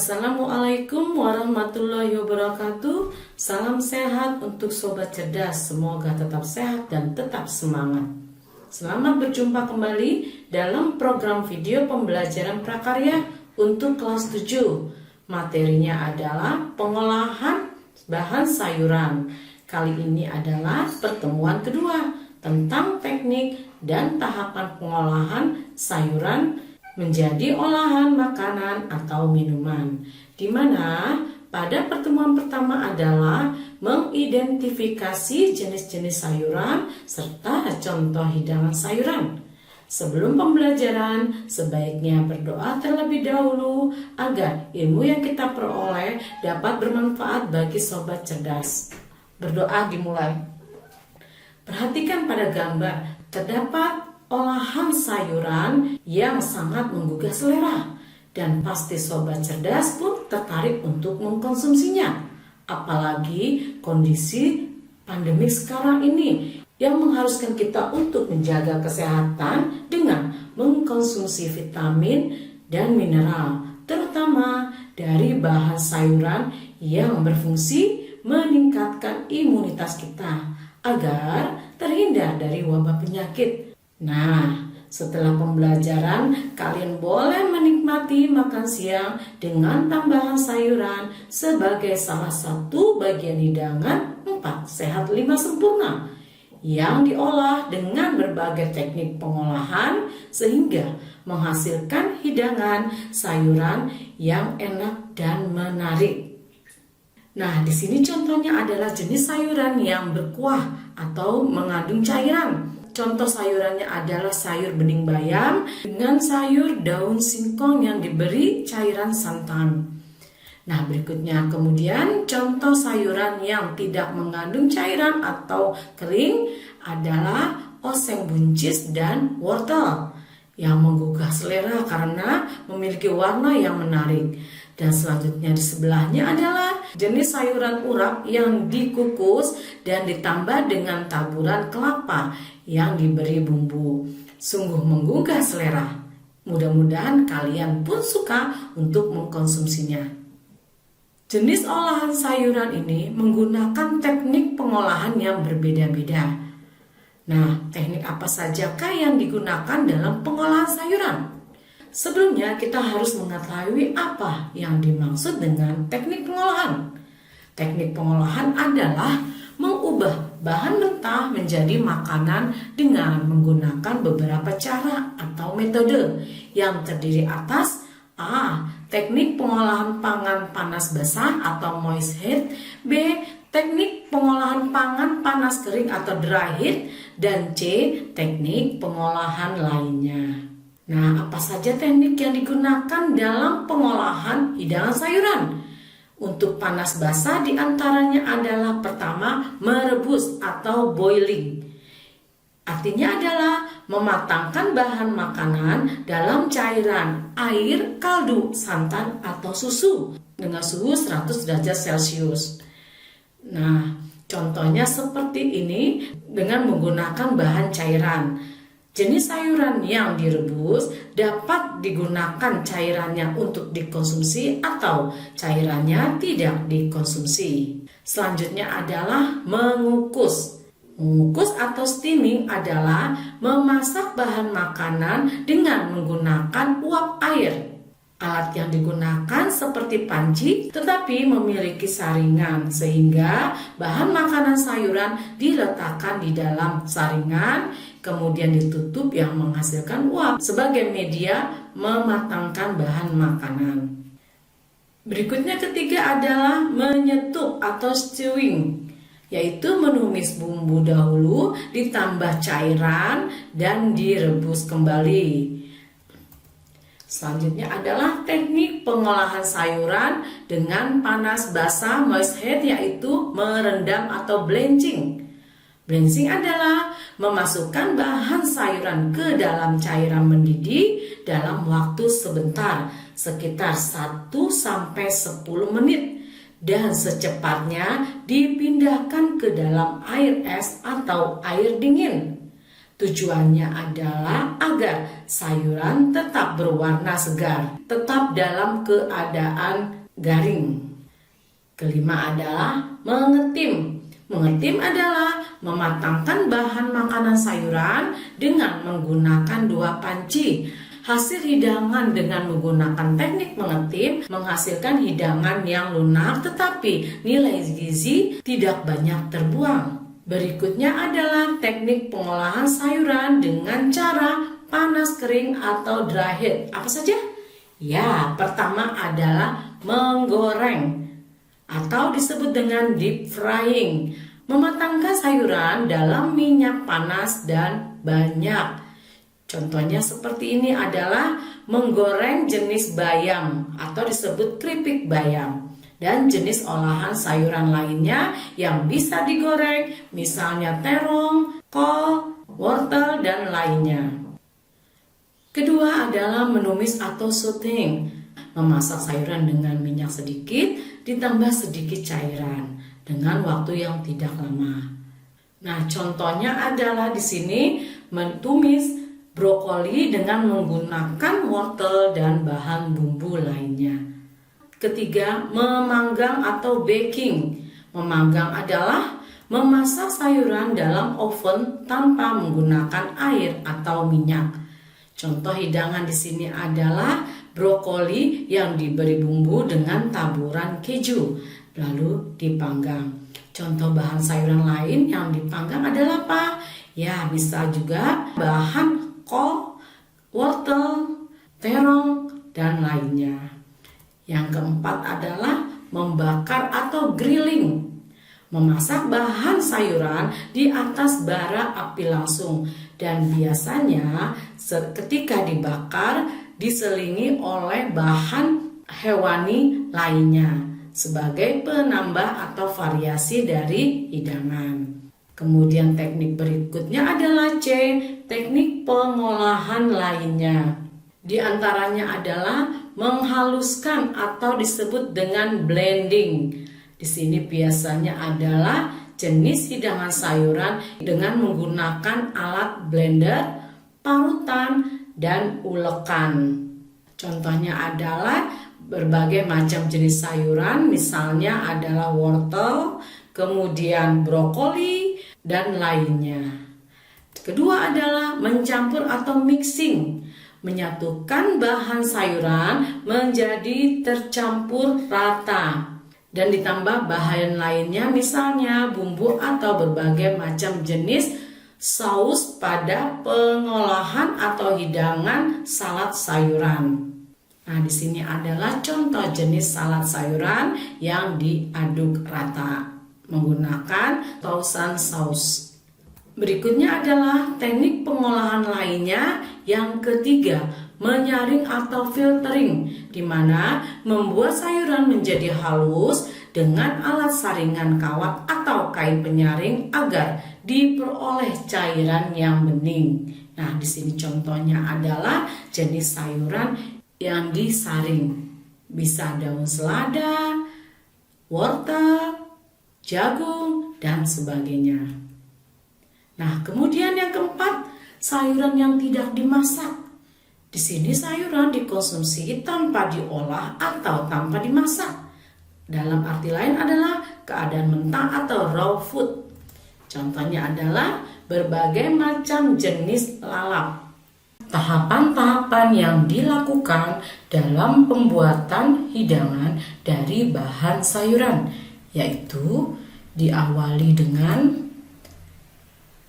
Assalamualaikum warahmatullahi wabarakatuh. Salam sehat untuk sobat cerdas. Semoga tetap sehat dan tetap semangat. Selamat berjumpa kembali dalam program video pembelajaran prakarya untuk kelas 7. Materinya adalah pengolahan bahan sayuran. Kali ini adalah pertemuan kedua tentang teknik dan tahapan pengolahan sayuran menjadi olahan makanan atau minuman, di mana pada pertemuan pertama adalah mengidentifikasi jenis-jenis sayuran serta contoh hidangan sayuran. Sebelum pembelajaran, sebaiknya berdoa terlebih dahulu agar ilmu yang kita peroleh dapat bermanfaat bagi sobat cerdas. Berdoa dimulai. Perhatikan pada gambar, terdapat olahan sayuran yang sangat menggugah selera dan pasti sobat cerdas pun tertarik untuk mengkonsumsinya. Apalagi kondisi pandemi sekarang ini yang mengharuskan kita untuk menjaga kesehatan dengan mengkonsumsi vitamin dan mineral, terutama dari bahan sayuran yang berfungsi meningkatkan imunitas kita agar terhindar dari wabah penyakit. Nah, setelah pembelajaran, kalian boleh menikmati makan siang dengan tambahan sayuran sebagai salah satu bagian hidangan 4 sehat 5 sempurna yang diolah dengan berbagai teknik pengolahan sehingga menghasilkan hidangan sayuran yang enak dan menarik. Nah, di sini contohnya adalah jenis sayuran yang berkuah atau mengandung cairan. Contoh sayurannya adalah sayur bening bayam dengan sayur daun singkong yang diberi cairan santan. Nah, berikutnya kemudian contoh sayuran yang tidak mengandung cairan atau kering adalah oseng buncis dan wortel yang menggugah selera karena memiliki warna yang menarik. Dan selanjutnya di sebelahnya adalah jenis sayuran urap yang dikukus dan ditambah dengan taburan kelapa yang diberi bumbu. Sungguh menggugah selera. Mudah-mudahan kalian pun suka untuk mengkonsumsinya. Jenis olahan sayuran ini menggunakan teknik pengolahan yang berbeda-beda. Nah, teknik apa sajakah yang digunakan dalam pengolahan sayuran? Sebelumnya kita harus mengetahui apa yang dimaksud dengan teknik pengolahan. Teknik pengolahan adalah mengubah bahan mentah menjadi makanan dengan menggunakan beberapa cara atau metode yang terdiri atas A. Teknik pengolahan pangan panas basah atau moist heat, B. Teknik pengolahan pangan panas kering atau dry heat, dan C. Teknik pengolahan lainnya. Nah, apa saja teknik yang digunakan dalam pengolahan hidangan sayuran? Untuk panas basah diantaranya adalah pertama, merebus atau boiling. Artinya adalah mematangkan bahan makanan dalam cairan, air, kaldu, santan, atau susu dengan suhu 100 derajat Celcius. Nah, contohnya seperti ini dengan menggunakan bahan cairan. Jenis sayuran yang direbus dapat digunakan cairannya untuk dikonsumsi atau cairannya tidak dikonsumsi. Selanjutnya adalah mengukus. Mengukus atau steaming adalah memasak bahan makanan dengan menggunakan uap air. Alat yang digunakan seperti panci tetapi memiliki saringan sehingga bahan makanan sayuran diletakkan di dalam saringan kemudian ditutup yang menghasilkan uap sebagai media mematangkan bahan makanan. Berikutnya ketiga adalah menyetup atau stewing, yaitu menumis bumbu dahulu ditambah cairan dan direbus kembali. Selanjutnya adalah teknik pengolahan sayuran dengan panas basah moist heat, yaitu merendam atau blanching. Blanching adalah memasukkan bahan sayuran ke dalam cairan mendidih dalam waktu sebentar, sekitar 1-10 menit, dan secepatnya dipindahkan ke dalam air es atau air dingin. Tujuannya adalah agar sayuran tetap berwarna segar, tetap dalam keadaan garing. Kelima adalah mengetim. Mengetim adalah mematangkan bahan makanan sayuran dengan menggunakan 2 panci. Hasil hidangan dengan menggunakan teknik mengetim menghasilkan hidangan yang lunak tetapi nilai gizi tidak banyak terbuang. Berikutnya adalah teknik pengolahan sayuran dengan cara panas kering atau dry heat. Apa saja? Ya, pertama adalah menggoreng atau disebut dengan deep frying. Mematangkan sayuran dalam minyak panas dan banyak. Contohnya seperti ini adalah menggoreng jenis bayam atau disebut keripik bayam. Dan jenis olahan sayuran lainnya yang bisa digoreng, misalnya terong, kol, wortel, dan lainnya. Kedua adalah menumis atau sautéing, memasak sayuran dengan minyak sedikit, ditambah sedikit cairan, dengan waktu yang tidak lama. Nah, contohnya adalah di sini menumis brokoli dengan menggunakan wortel dan bahan bumbu lainnya. Ketiga, memanggang atau baking. Memanggang adalah memasak sayuran dalam oven tanpa menggunakan air atau minyak. Contoh hidangan di sini adalah brokoli yang diberi bumbu dengan taburan keju, lalu dipanggang. Contoh bahan sayuran lain yang dipanggang adalah apa? Ya, bisa juga bahan kol, wortel, terong, dan lainnya. Yang keempat adalah membakar atau grilling. Memasak bahan sayuran di atas bara api langsung dan biasanya ketika dibakar diselingi oleh bahan hewani lainnya sebagai penambah atau variasi dari hidangan. Kemudian teknik berikutnya adalah C, teknik pengolahan lainnya. Di antaranya adalah menghaluskan atau disebut dengan blending. Di sini biasanya adalah jenis hidangan sayuran dengan menggunakan alat blender, parutan, dan ulekan. Contohnya adalah berbagai macam jenis sayuran, misalnya adalah wortel, kemudian brokoli, dan lainnya. Kedua adalah mencampur atau mixing. Menyatukan bahan sayuran menjadi tercampur rata dan ditambah bahan lainnya misalnya bumbu atau berbagai macam jenis saus pada pengolahan atau hidangan salad sayuran. Nah, di sini adalah contoh jenis salad sayuran yang diaduk rata menggunakan tausan saus. Berikutnya adalah teknik pengolahan lainnya. Yang ketiga, menyaring atau filtering, di mana membuat sayuran menjadi halus dengan alat saringan kawat atau kain penyaring agar diperoleh cairan yang bening. Nah, di sini contohnya adalah jenis sayuran yang disaring. Bisa daun selada, wortel, jagung, dan sebagainya. Nah, kemudian yang keempat, sayuran yang tidak dimasak. Di sini sayuran dikonsumsi tanpa diolah atau tanpa dimasak. Dalam arti lain adalah keadaan mentah atau raw food. Contohnya adalah berbagai macam jenis lalap. Tahapan-tahapan yang dilakukan dalam pembuatan hidangan dari bahan sayuran, yaitu diawali dengan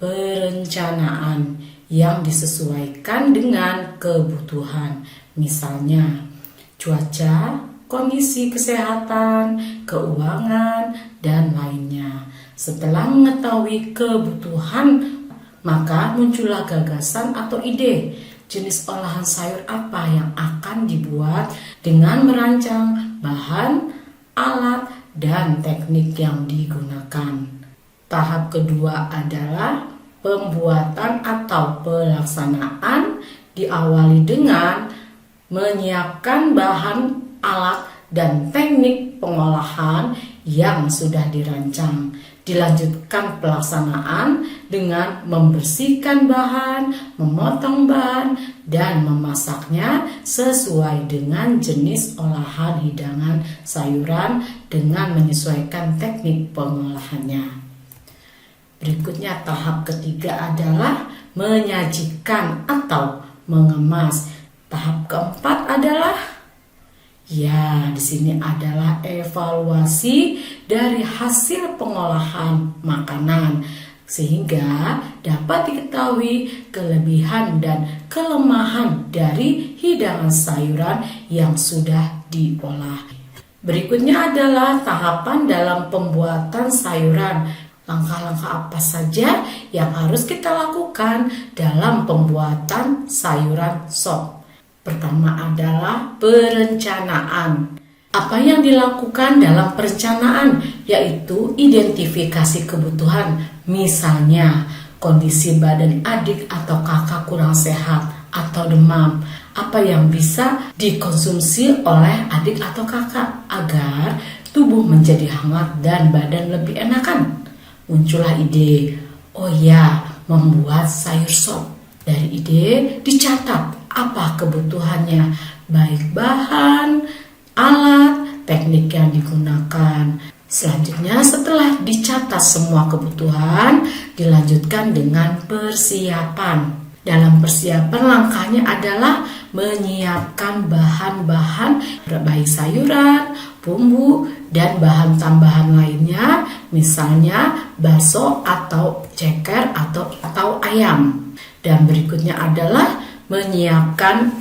perencanaan yang disesuaikan dengan kebutuhan, misalnya cuaca, kondisi kesehatan, keuangan, dan lainnya. Setelah mengetahui kebutuhan, maka muncullah gagasan atau ide jenis olahan sayur apa yang akan dibuat dengan merancang bahan, alat, dan teknik yang digunakan. Tahap kedua adalah pembuatan atau pelaksanaan, diawali dengan menyiapkan bahan, alat, dan teknik pengolahan yang sudah dirancang. Dilanjutkan pelaksanaan dengan membersihkan bahan, memotong bahan, dan memasaknya sesuai dengan jenis olahan hidangan sayuran dengan menyesuaikan teknik pengolahannya. Berikutnya tahap ketiga adalah menyajikan atau mengemas. Tahap keempat adalah di sini adalah evaluasi dari hasil pengolahan makanan sehingga dapat diketahui kelebihan dan kelemahan dari hidangan sayuran yang sudah diolah. Berikutnya adalah tahapan dalam pembuatan sayuran. Langkah-langkah apa saja yang harus kita lakukan dalam pembuatan sayuran sop? Pertama adalah perencanaan. Apa yang dilakukan dalam perencanaan yaitu identifikasi kebutuhan, misalnya kondisi badan adik atau kakak kurang sehat atau demam. Apa yang bisa dikonsumsi oleh adik atau kakak agar tubuh menjadi hangat dan badan lebih enakan. Muncullah ide, membuat sayur sop. Dari ide dicatat apa kebutuhannya, baik bahan, alat, teknik yang digunakan. Selanjutnya setelah dicatat semua kebutuhan, dilanjutkan dengan persiapan. Dalam persiapan langkahnya adalah menyiapkan bahan-bahan baik sayuran, bumbu, dan bahan tambahan lainnya, misalnya bakso atau ceker atau ayam. Dan berikutnya adalah menyiapkan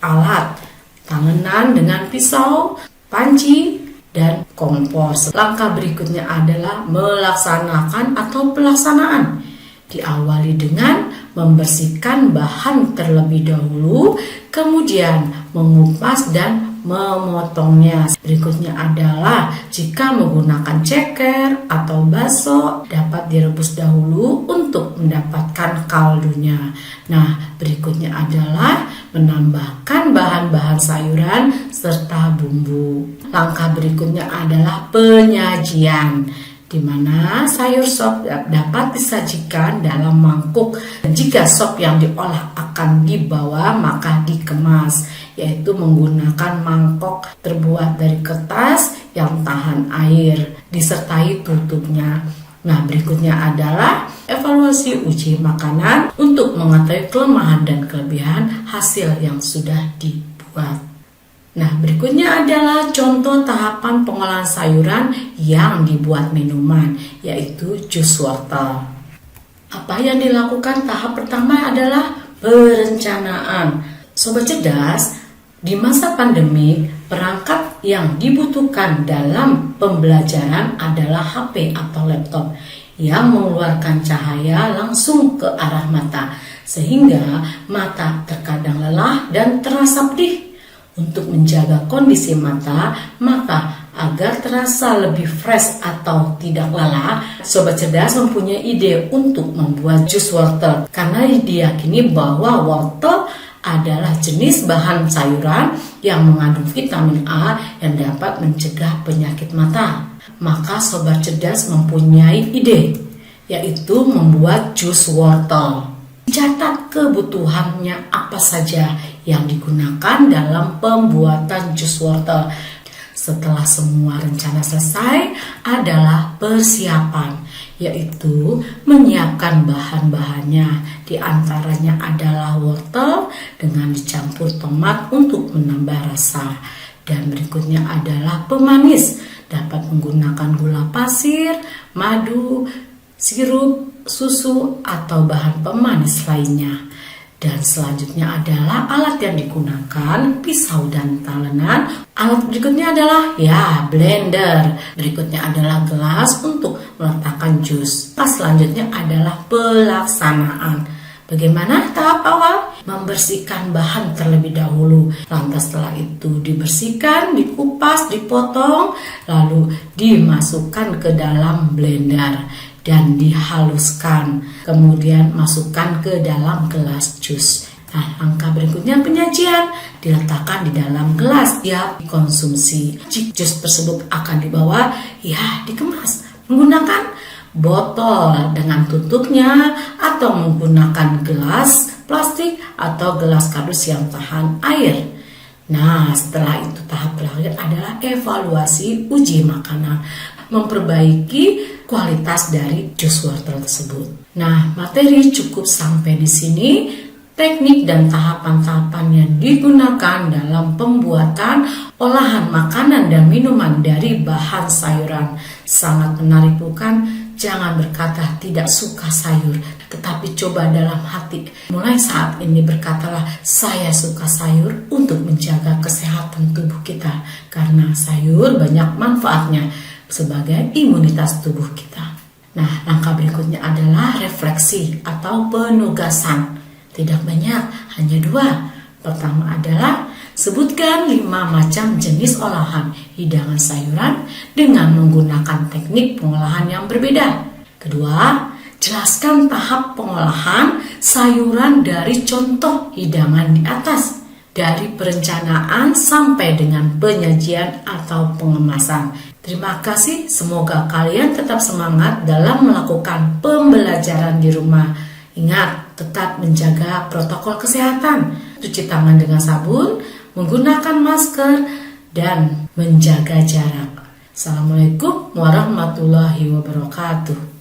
alat, tangenan dengan pisau, panci, dan kompor. Langkah berikutnya adalah melaksanakan atau pelaksanaan. Diawali dengan membersihkan bahan terlebih dahulu, kemudian mengupas dan memotongnya. Berikutnya adalah jika menggunakan ceker atau bakso dapat direbus dahulu untuk mendapatkan kaldunya. Nah, berikutnya adalah menambahkan bahan-bahan sayuran serta bumbu. Langkah berikutnya adalah penyajian, di mana sayur sop dapat disajikan dalam mangkuk. Jika sop yang diolah akan dibawa, maka dikemas, yaitu menggunakan mangkok terbuat dari kertas yang tahan air, disertai tutupnya. Nah, berikutnya adalah evaluasi uji makanan untuk mengetahui kelemahan dan kelebihan hasil yang sudah dibuat. Nah, berikutnya adalah contoh tahapan pengolahan sayuran yang dibuat minuman, yaitu jus wortel. Apa yang dilakukan tahap pertama adalah perencanaan. Sobat cerdas, di masa pandemi, perangkat yang dibutuhkan dalam pembelajaran adalah HP atau laptop yang mengeluarkan cahaya langsung ke arah mata, sehingga mata terkadang lelah dan terasa pedih. Untuk menjaga kondisi mata, maka agar terasa lebih fresh atau tidak lelah, Sobat Cerdas mempunyai ide untuk membuat jus wortel karena diyakini bahwa wortel adalah jenis bahan sayuran yang mengandung vitamin A yang dapat mencegah penyakit mata. Maka Sobat Cerdas mempunyai ide, yaitu membuat jus wortel. Catat kebutuhannya apa saja yang digunakan dalam pembuatan jus wortel. Setelah semua rencana selesai adalah persiapan, yaitu menyiapkan bahan-bahannya. Di antaranya adalah wortel dengan dicampur tomat untuk menambah rasa. Dan berikutnya adalah pemanis, dapat menggunakan gula pasir, madu, sirup, susu, atau bahan pemanis lainnya. Dan selanjutnya adalah alat yang digunakan, pisau dan talenan. Alat berikutnya adalah blender. Berikutnya adalah gelas untuk meletakkan jus. Selanjutnya adalah pelaksanaan. Bagaimana tahap awal? Membersihkan bahan terlebih dahulu. Lantas setelah itu dibersihkan, dikupas, dipotong, lalu dimasukkan ke dalam blender dan dihaluskan, kemudian masukkan ke dalam gelas jus. Nah, langkah berikutnya penyajian diletakkan di dalam gelas siap dikonsumsi. Jus tersebut akan dibawa dikemas menggunakan botol dengan tutupnya atau menggunakan gelas plastik atau gelas kardus yang tahan air. Nah, setelah itu tahap terakhir adalah evaluasi uji makanan, memperbaiki kualitas dari jus wortel tersebut. Nah, materi cukup sampai di sini. Teknik dan tahapan-tahapan yang digunakan dalam pembuatan olahan makanan dan minuman dari bahan sayuran sangat menarik, bukan? Jangan berkata tidak suka sayur, tetapi coba dalam hati. Mulai saat ini berkatalah, saya suka sayur untuk menjaga kesehatan tubuh kita. Karena sayur banyak manfaatnya sebagai imunitas tubuh kita. Nah, langkah berikutnya adalah refleksi atau penugasan. Tidak banyak, hanya 2. Pertama adalah sebutkan 5 macam jenis olahan hidangan sayuran dengan menggunakan teknik pengolahan yang berbeda. Kedua, jelaskan tahap pengolahan sayuran dari contoh hidangan di atas, dari perencanaan sampai dengan penyajian atau pengemasan. Terima kasih, semoga kalian tetap semangat dalam melakukan pembelajaran di rumah. Ingat, tetap menjaga protokol kesehatan, cuci tangan dengan sabun, menggunakan masker, dan menjaga jarak. Assalamualaikum warahmatullahi wabarakatuh.